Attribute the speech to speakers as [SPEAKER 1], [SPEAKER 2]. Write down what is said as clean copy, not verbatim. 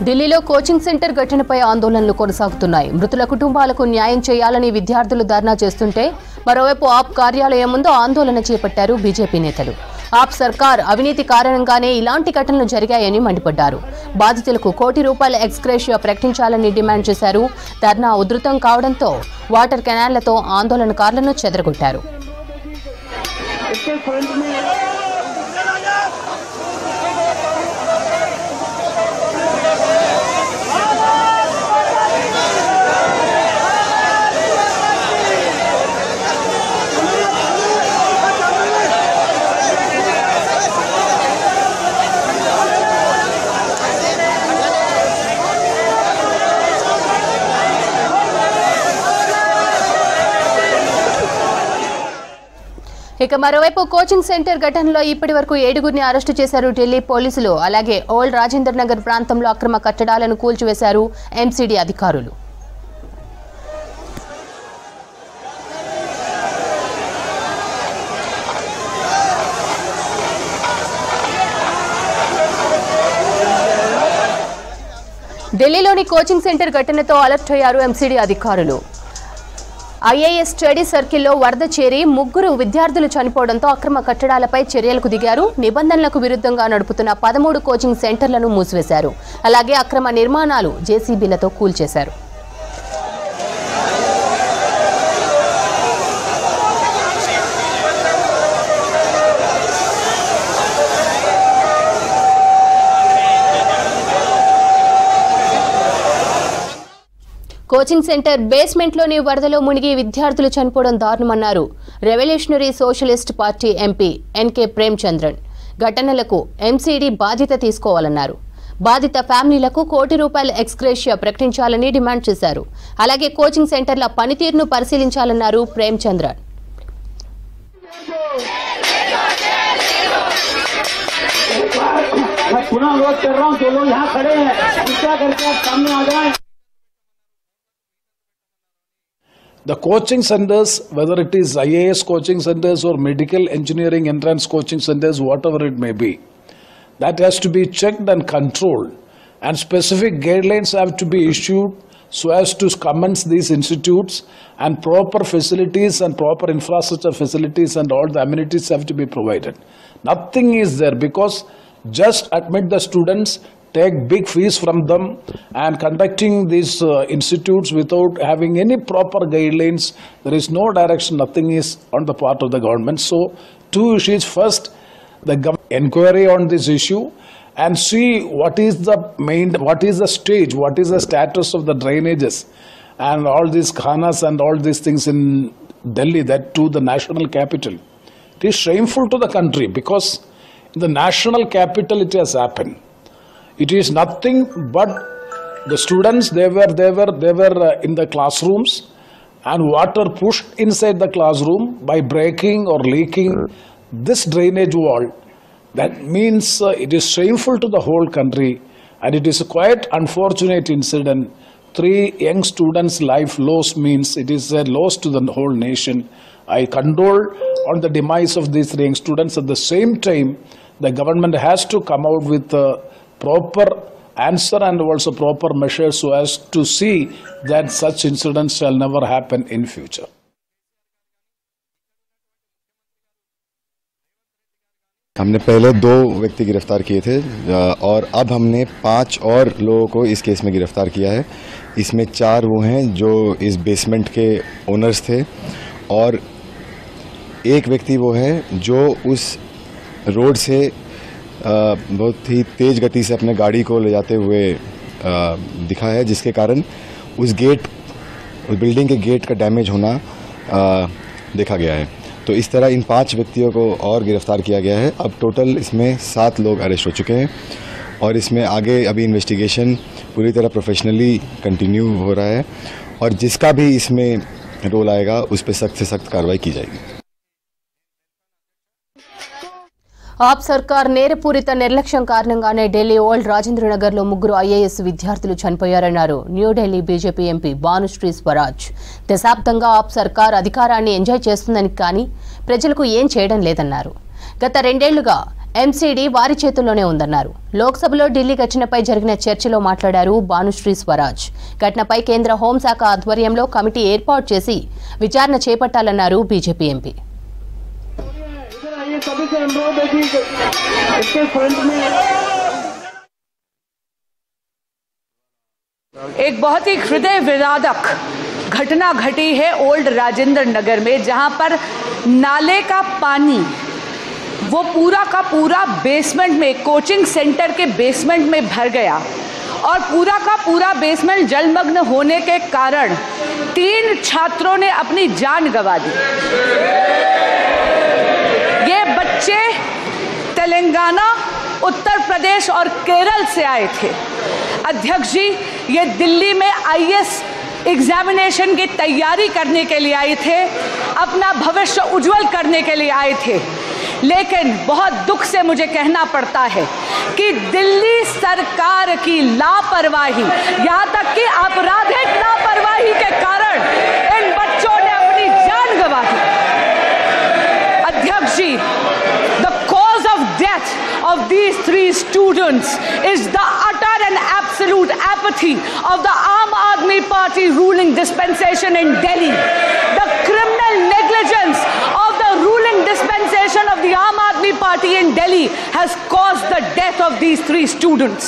[SPEAKER 1] ఢిల్లీలో coaching centre ఘటనపై ఆందోళనలు కొనసాగుతున్నాయి. మృతుల కుటుంబాలకు న్యాయం చేయాలని విద్యార్థులు ధర్నా చేస్తుంటే మరోవైపు ఆప్ కార్యాలయం ముందు ఆందోళన చేపట్టారు బీజేపీ నేతలు. ఆప్ సర్కార్ అవినీతి కారణంగానే ఇలాంటి ఘటనలు జరిగాయని మండిపడ్డారు. బాధితులకు ₹1 కోటి ఎక్స్గ్రేషియా ప్రకటించాలని డిమాండ్ చేశారు. ధర్నా ఉధృతం కావడంతో వాటర్ కెనాళ్లతో ఆందోళనకారులను చెదరగొట్టారు. ఇక మరోవైపు కోచింగ్ సెంటర్ ఘటనలో ఇప్పటివరకు 7గురిని అరెస్టు చేశారు ఢిల్లీ పోలీసులు. అలాగే ఓల్డ్ రాజేంద్ర నగర్ ప్రాంతంలో అక్రమ కట్టడాలను కూల్చివేశారు ఎంసీడీ అధికారులు. ఢిల్లీలోని కోచింగ్ సెంటర్ ఘటనతో అలర్ట్ అయ్యారు ఎంసీడీ అధికారులు. ఐఏఎస్ స్టడీ సర్కిల్లో వరద చేరి 3 విద్యార్థులు చనిపోవడంతో అక్రమ కట్టడాలపై చర్యలకు దిగారు. నిబంధనలకు విరుద్ధంగా నడుపుతున్న 13 కోచింగ్ సెంటర్లను మూసివేశారు. అలాగే అక్రమ నిర్మాణాలు జేసీబీలతో కూల్చేశారు. కోచింగ్ సెంటర్ బేస్మెంట్లోని వరదలో మునిగి విద్యార్థులు చనిపోవడం దారుణమన్నారు revolutionary socialist party MP NK Premachandran. ఘటనలకు ఎంసీడీ బాధ్యత తీసుకోవాలన్నారు. బాధిత ఫ్యామిలీలకు ₹1 కోటి ఎక్స్గ్రేషియా ప్రకటించాలని డిమాండ్ చేశారు. అలాగే కోచింగ్ సెంటర్ల పనితీరును పరిశీలించాలన్నారు Premachandran.
[SPEAKER 2] The coaching centers, whether it is IAS coaching centers or medical engineering entrance coaching centers, whatever it may be, that has to be checked and controlled, and specific guidelines have to be issued so as to commence these institutes, and proper facilities and proper infrastructure facilities and all the amenities have to be provided. Nothing is there because just admit the students, take big fees from them, and conducting these institutes without having any proper guidelines. There is no direction, nothing is on the part of the government. So 2 issues. First, the government inquiry on this issue and see what is the stage, what is the status of the drainages and all these khanas and all these things in Delhi, that to the national capital. It is shameful to the country because in the national capital it has happened. It is nothing but the students, they were in the classrooms, and water pushed inside the classroom by breaking or leaking this drainage wall. That means it is shameful to the whole country, and it is a quite unfortunate incident. 3 young students' life loss means it is a loss to the whole nation. I condole on the demise of these 3 young students. At the same time, the government has to come out with proper answer and also proper measures so as to see that such incidents shall never happen in future.
[SPEAKER 3] हमने पहले 2 व्यक्ति गिरफ्तार किए थे और अब हमने 5 और लोगों को इस केस में गिरफ्तार किया है. इसमें 4 वो हैं जो इस बेसमेंट के ओनर्स थे और 1 व्यक्ति वो है जो उस रोड से बहुत ही तेज़ गति से अपने गाड़ी को ले जाते हुए दिखा है, जिसके कारण उस बिल्डिंग के गेट का डैमेज होना देखा गया है. तो इस तरह इन 5 व्यक्तियों को और गिरफ्तार किया गया है. अब टोटल इसमें 7 लोग अरेस्ट हो चुके हैं और इसमें आगे अभी इन्वेस्टिगेशन पूरी तरह प्रोफेशनली कंटिन्यू हो रहा है और जिसका भी इसमें रोल आएगा उस पर सख्त से सख्त कार्रवाई की जाएगी.
[SPEAKER 1] ఆప్ సర్కార్ నేరపూరిత నిర్లక్ష్యం కారణంగానే ఢిల్లీ ఓల్డ్ రాజేంద్ర నగర్లో 3 ఐఏఎస్ విద్యార్థులు చనిపోయారన్నారు న్యూఢిల్లీ బీజేపీ ఎంపీ భానుశ్రీ స్వరాజ్. దశాబ్దంగా ఆప్ సర్కార్ అధికారాన్ని ఎంజాయ్ చేస్తుందని కానీ ప్రజలకు ఏం చేయడం లేదన్నారు. గత 2 ఏళ్లుగా ఎంసీడీ వారి చేతుల్లోనే ఉందన్నారు. లోక్సభలో ఢిల్లీ ఘటనపై జరిగిన చర్చలో మాట్లాడారు భానుశ్రీ స్వరాజ్. ఘటనపై కేంద్ర హోంశాఖ ఆధ్వర్యంలో కమిటీ ఏర్పాటు చేసి విచారణ చేపట్టాలన్నారు బీజేపీ ఎంపీ.
[SPEAKER 4] एक बहुत ही हृदय विदारक घटना घटी है ओल्ड राजेंद्र नगर में, जहां पर नाले का पानी वो पूरा का पूरा बेसमेंट में, कोचिंग सेंटर के बेसमेंट में भर गया और पूरा का पूरा बेसमेंट जलमग्न होने के कारण 3 छात्रों ने अपनी जान गंवा दी। ये बच्चे तेलंगाना, उत्तर प्रदेश और केरल से आए थे। अध्यक्ष जी, ये दिल्ली में आईएएस एग्जामिनेशन की तैयारी करने के लिए आए थे, अपना भविष्य उज्जवल करने के लिए आए थे। लेकिन बहुत दुख से मुझे कहना पड़ता है कि दिल्ली सरकार की लापरवाही, यहाँ तक कि आपराधिक लापरवाही के कारण इन बच्चों ने अपनी जान गंवाई। अध्यक्ष जी, the cause of death of these 3 students is the utter and absolute apathy of the Aam Aadmi Party ruling dispensation in Delhi. The criminal negligence of the ruling dispensation of the Aam Aadmi Party in Delhi has caused the death of these 3 students.